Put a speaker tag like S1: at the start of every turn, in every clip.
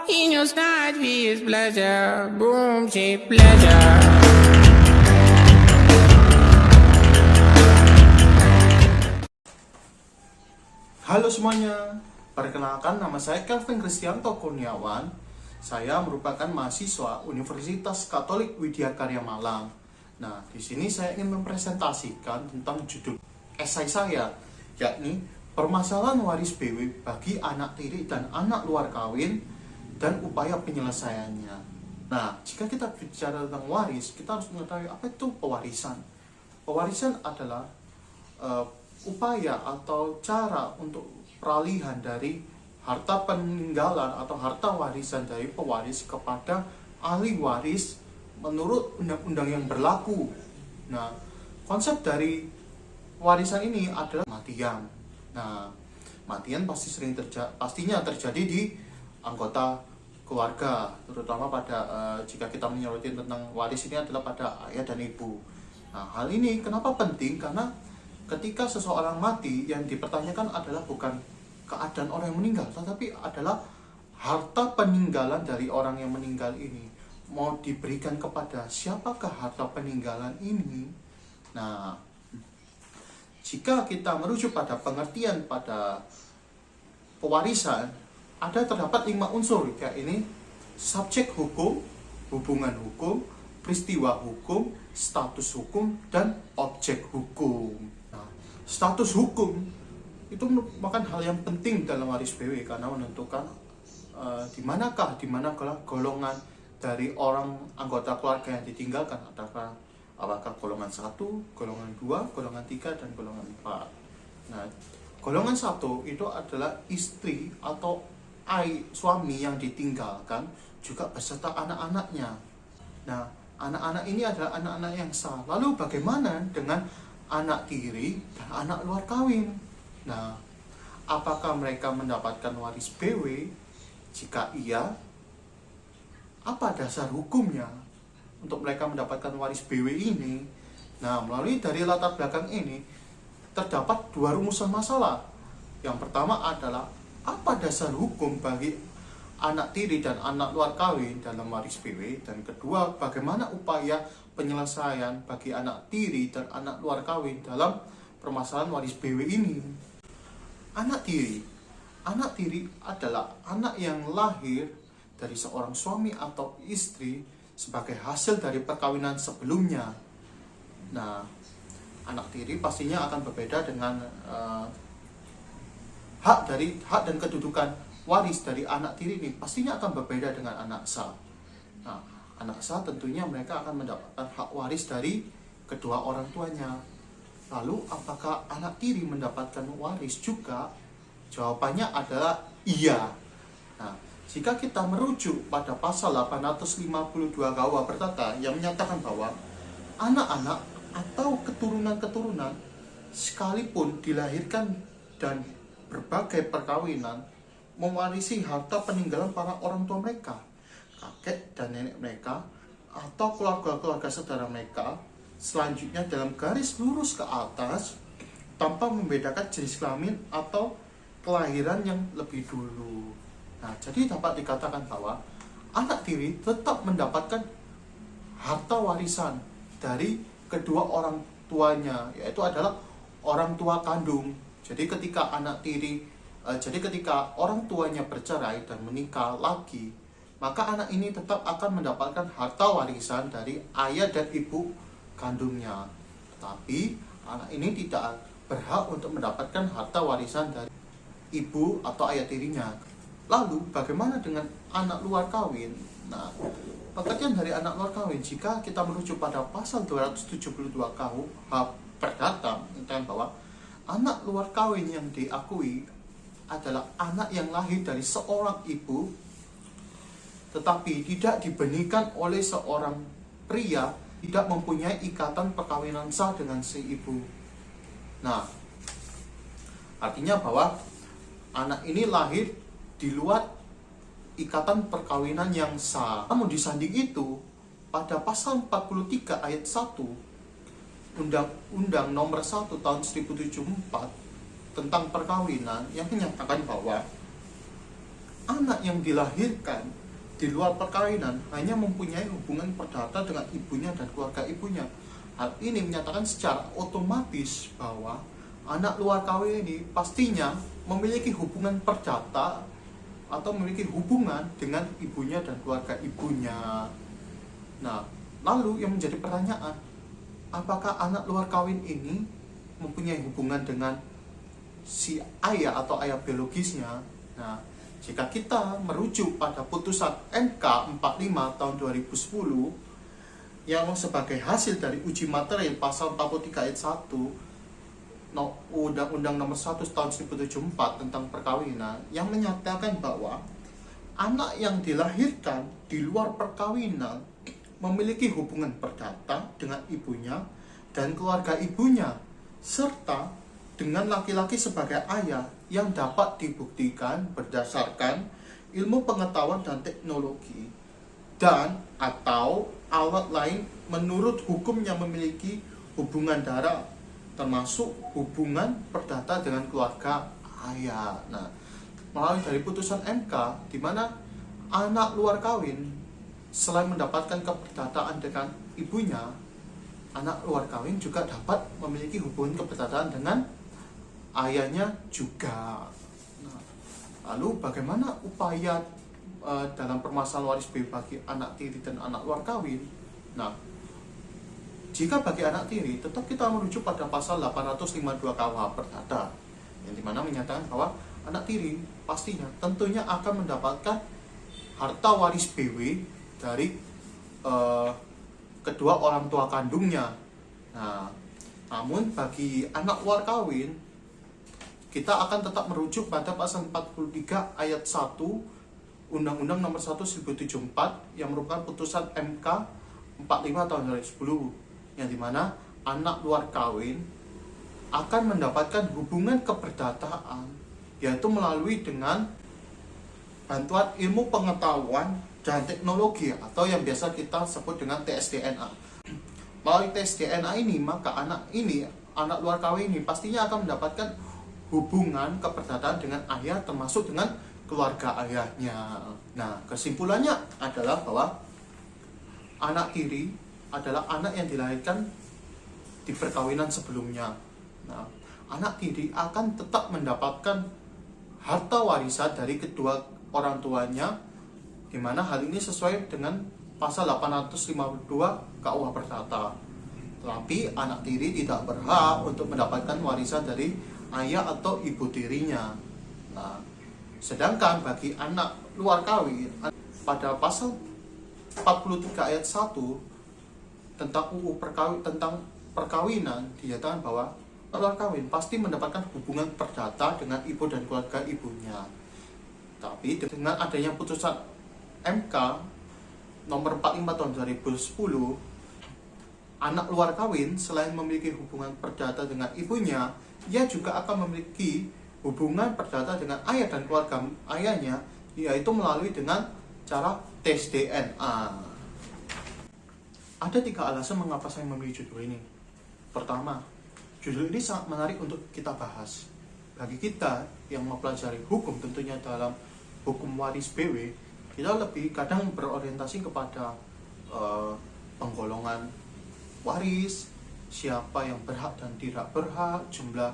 S1: In your sky, is pleasure, boom, shape pleasure.
S2: Halo semuanya, perkenalkan nama saya Kelvin Kristianto Kurniawan. Saya merupakan mahasiswa Universitas Katolik Widya Karya Malang. Nah, di sini saya ingin mempresentasikan tentang judul esai saya, yakni permasalahan waris BW bagi anak tiri dan anak luar kawin dan upaya penyelesaiannya. Nah, jika kita bicara tentang waris, kita harus mengetahui apa itu pewarisan. Pewarisan adalah upaya atau cara untuk peralihan dari harta peninggalan atau harta warisan dari pewaris kepada ahli waris menurut undang-undang yang berlaku. Nah, konsep dari warisan ini adalah kematian. Nah, kematian pastinya terjadi di anggota keluarga, terutama pada jika kita menyoroti tentang waris ini adalah pada ayah dan ibu. Nah, hal ini kenapa penting? Karena ketika seseorang mati, yang dipertanyakan adalah bukan keadaan orang yang meninggal, tetapi adalah harta peninggalan dari orang yang meninggal ini. Mau diberikan kepada siapakah harta peninggalan ini? Nah, jika kita merujuk pada pengertian pada pewarisan, terdapat 5 unsur, yakni subjek hukum, hubungan hukum, peristiwa hukum, status hukum, dan objek hukum. Status hukum itu merupakan hal yang penting dalam waris BW karena menentukan di manakah golongan dari orang anggota keluarga yang ditinggalkan, apakah golongan 1, golongan 2, golongan 3, dan golongan 4. Nah, golongan 1 itu adalah istri atau suami yang ditinggalkan juga beserta anak-anaknya. Nah, anak-anak ini adalah anak-anak yang sah. Lalu bagaimana dengan anak tiri dan anak luar kawin? Nah, apakah mereka mendapatkan waris BW? Jika iya, apa dasar hukumnya untuk mereka mendapatkan waris BW ini? Nah, melalui dari latar belakang ini terdapat 2 rumusan masalah. Yang pertama adalah apa dasar hukum bagi anak tiri dan anak luar kawin dalam waris BW, dan kedua, bagaimana upaya penyelesaian bagi anak tiri dan anak luar kawin dalam permasalahan waris BW ini. Anak tiri adalah anak yang lahir dari seorang suami atau istri sebagai hasil dari perkawinan sebelumnya. Nah, anak tiri pastinya akan berbeda dengan hak dan kedudukan waris dari anak tiri ini pastinya akan berbeda dengan anak sah. Nah, anak sah tentunya mereka akan mendapatkan hak waris dari kedua orang tuanya. Lalu, apakah anak tiri mendapatkan waris juga? Jawabannya adalah iya. Nah, jika kita merujuk pada pasal 852 KUH Perdata yang menyatakan bahwa anak-anak atau keturunan-keturunan sekalipun dilahirkan dan berbagai perkawinan mewarisi harta peninggalan para orang tua mereka, kakek dan nenek mereka, atau keluarga-keluarga saudara mereka, selanjutnya dalam garis lurus ke atas tanpa membedakan jenis kelamin atau kelahiran yang lebih dulu. Nah, jadi dapat dikatakan bahwa anak tiri tetap mendapatkan harta warisan dari kedua orang tuanya, yaitu adalah orang tua kandung. Jadi ketika orang tuanya bercerai dan menikah lagi, maka anak ini tetap akan mendapatkan harta warisan dari ayah dan ibu kandungnya. Tetapi anak ini tidak berhak untuk mendapatkan harta warisan dari ibu atau ayah tirinya. Lalu bagaimana dengan anak luar kawin? Nah, pengertian dari anak luar kawin, jika kita merujuk pada pasal 272 KUH Perdata, tentang bahwa anak luar kawin yang diakui adalah anak yang lahir dari seorang ibu tetapi tidak dibenihkan oleh seorang pria, tidak mempunyai ikatan perkawinan sah dengan si ibu. Nah, artinya bahwa anak ini lahir di luar ikatan perkawinan yang sah. Namun disanding itu, pada pasal 43 ayat 1 Undang-Undang Nomor 1 Tahun 1074 tentang perkawinan yang menyatakan bahwa anak yang dilahirkan di luar perkawinan hanya mempunyai hubungan perdata dengan ibunya dan keluarga ibunya. Hal ini menyatakan secara otomatis bahwa anak luar kawin ini pastinya memiliki hubungan perdata atau memiliki hubungan dengan ibunya dan keluarga ibunya. Nah, lalu yang menjadi pertanyaan, apakah anak luar kawin ini mempunyai hubungan dengan si ayah atau ayah biologisnya? Nah, jika kita merujuk pada putusan MK 45 tahun 2010 yang sebagai hasil dari uji materi pasal 43 ayat 1 Undang-Undang Nomor 1 tahun 1974 tentang perkawinan, yang menyatakan bahwa anak yang dilahirkan di luar perkawinan memiliki hubungan perdata dengan ibunya dan keluarga ibunya, serta dengan laki-laki sebagai ayah yang dapat dibuktikan berdasarkan ilmu pengetahuan dan teknologi dan atau alat lain menurut hukum yang memiliki hubungan darah, termasuk hubungan perdata dengan keluarga ayah. Nah, melalui dari putusan MK di mana anak luar kawin selain mendapatkan keperdataan dengan ibunya, anak luar kawin juga dapat memiliki hubungan keperdataan dengan ayahnya juga. Nah, lalu bagaimana upaya dalam permasalahan waris B bagi anak tiri dan anak luar kawin? Nah, jika bagi anak tiri, tetap kita merujuk pada pasal 852 KUH Perdata, yang dimana menyatakan bahwa anak tiri pastinya tentunya akan mendapatkan harta waris BW dari kedua orang tua kandungnya. Nah, namun bagi anak luar kawin, kita akan tetap merujuk pada pasal 43 ayat 1 Undang-Undang Nomor 1 1974 yang merupakan putusan MK 45 tahun 2010, yang dimana anak luar kawin akan mendapatkan hubungan keperdataan, yaitu melalui dengan bantuan ilmu pengetahuan dan teknologi atau yang biasa kita sebut dengan tes DNA. Melalui tes DNA ini, maka anak luar kawin ini pastinya akan mendapatkan hubungan keperdataan dengan ayah, termasuk dengan keluarga ayahnya. Nah, kesimpulannya adalah bahwa anak tiri adalah anak yang dilahirkan di perkawinan sebelumnya. Nah, anak tiri akan tetap mendapatkan harta warisan dari kedua orang tuanya, di mana hal ini sesuai dengan pasal 852 KUH Perdata. Tetapi anak tiri tidak berhak untuk mendapatkan warisan dari ayah atau ibu tirinya. Nah, sedangkan bagi anak luar kawin, pada pasal 43 ayat 1 tentang tentang perkawinan dinyatakan bahwa luar kawin pasti mendapatkan hubungan perdata dengan ibu dan keluarga ibunya. Tapi dengan adanya putusan MK nomor 45 tahun 2010, anak luar kawin selain memiliki hubungan perdata dengan ibunya, ia juga akan memiliki hubungan perdata dengan ayah dan keluarga ayahnya, yaitu melalui dengan cara tes DNA. Ada 3 alasan mengapa saya memilih judul ini. Pertama, judul ini sangat menarik untuk kita bahas. Bagi kita yang mempelajari hukum, tentunya dalam hukum waris BW, kita lebih kadang berorientasi kepada penggolongan waris, siapa yang berhak dan tidak berhak, jumlah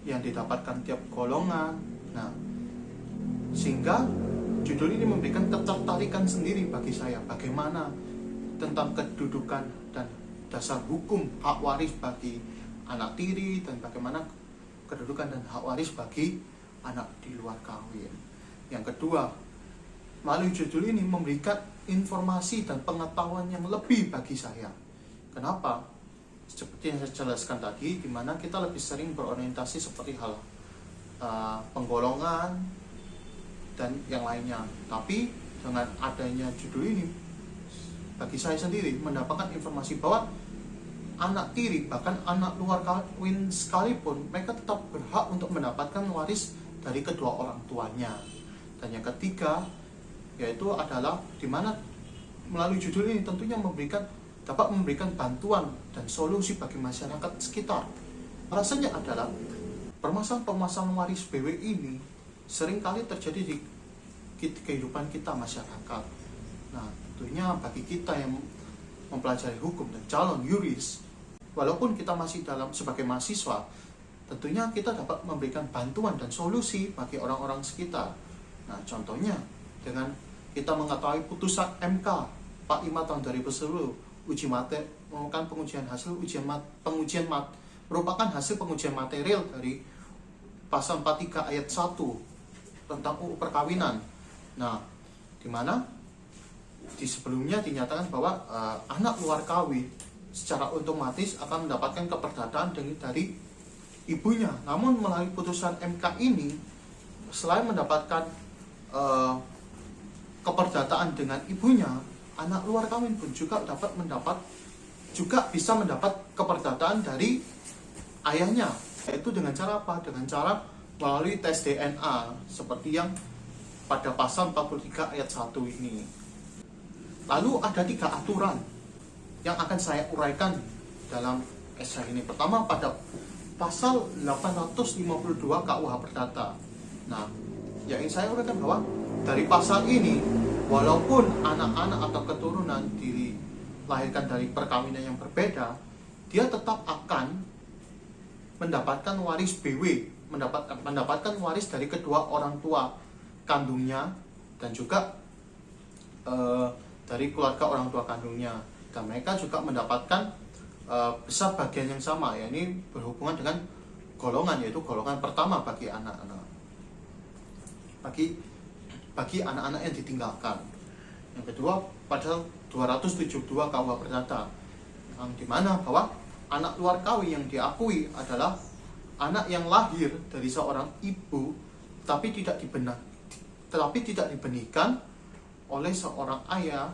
S2: yang didapatkan tiap golongan. Nah, sehingga judul ini memberikan ketertarikan sendiri bagi saya, bagaimana tentang kedudukan dan dasar hukum hak waris bagi anak tiri, dan bagaimana kedudukan dan hak waris bagi anak di luar kawin. Yang kedua, melalui judul ini memberikan informasi dan pengetahuan yang lebih bagi saya. Kenapa? Seperti yang saya jelaskan tadi, di mana kita lebih sering berorientasi seperti hal penggolongan dan yang lainnya. Tapi dengan adanya judul ini, bagi saya sendiri mendapatkan informasi bahwa anak tiri, bahkan anak luar kawin sekalipun, mereka tetap berhak untuk mendapatkan waris dari kedua orang tuanya. Dan yang ketiga, yaitu adalah di mana melalui judul ini tentunya dapat memberikan bantuan dan solusi bagi masyarakat sekitar. Alasannya adalah permasalahan waris BW ini seringkali terjadi di kehidupan kita masyarakat. Nah, tentunya bagi kita yang mempelajari hukum dan calon yuris, walaupun kita masih sebagai mahasiswa, tentunya kita dapat memberikan bantuan dan solusi bagi orang-orang sekitar. Nah, contohnya dengan kita mengetahui putusan MK 45 tahun 2010 merupakan pengujian material dari pasal 43 ayat 1 tentang UU perkawinan. Nah, di mana di sebelumnya dinyatakan bahwa anak luar kawin secara otomatis akan mendapatkan keperdataan dari ibunya. Namun melalui putusan MK ini, selain mendapatkan keperdataan dengan ibunya, anak luar kawin pun juga bisa mendapat keperdataan dari ayahnya. Yaitu dengan cara apa? Dengan cara melalui tes DNA seperti yang pada pasal 43 ayat 1 ini. Lalu ada 3 aturan yang akan saya uraikan dalam esai ini. Pertama, pada pasal 852 KUH Perdata. Nah, yang ingin saya uraikan bahwa dari pasal ini, walaupun anak-anak atau keturunan dilahirkan dari perkawinan yang berbeda, dia tetap akan mendapatkan waris BW, mendapatkan waris dari kedua orang tua kandungnya dan juga dari keluarga orang tua kandungnya, dan mereka juga mendapatkan besar bagian yang sama, yakni berhubungan dengan golongan, yaitu golongan pertama bagi anak-anak, bagi anak-anak yang ditinggalkan. Yang kedua, pada 272 KUH Perdata, yang dimana bahwa anak luar kawin yang diakui adalah anak yang lahir dari seorang ibu tapi tidak dibenihkan oleh seorang ayah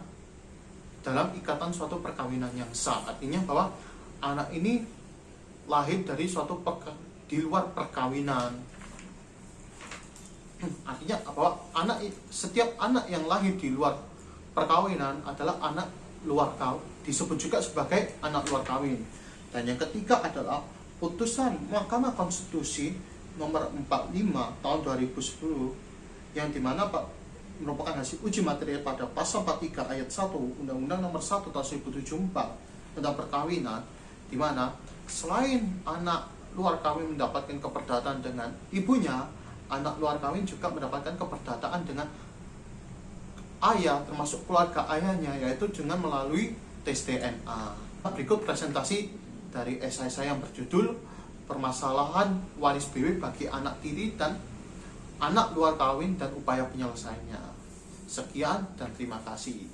S2: dalam ikatan suatu perkawinan yang sah. Artinya bahwa anak ini lahir dari di luar perkawinan. Artinya bahwa setiap anak yang lahir di luar perkawinan adalah anak luar kawin, disebut juga sebagai anak luar kawin. Dan yang ketiga adalah putusan Mahkamah Konstitusi nomor 45 tahun 2010 yang dimana merupakan hasil uji material pada pasal 43 ayat 1 Undang-Undang nomor 1 tahun 1074 tentang perkawinan, dimana selain anak luar kawin mendapatkan keperdataan dengan ibunya, anak luar kawin juga mendapatkan keperdataan dengan ayah, termasuk keluarga ayahnya, yaitu dengan melalui tes DNA. Berikut presentasi dari esai saya yang berjudul Permasalahan Waris BW bagi Anak Tiri dan Anak Luar Kawin dan Upaya Penyelesaiannya. Sekian dan terima kasih.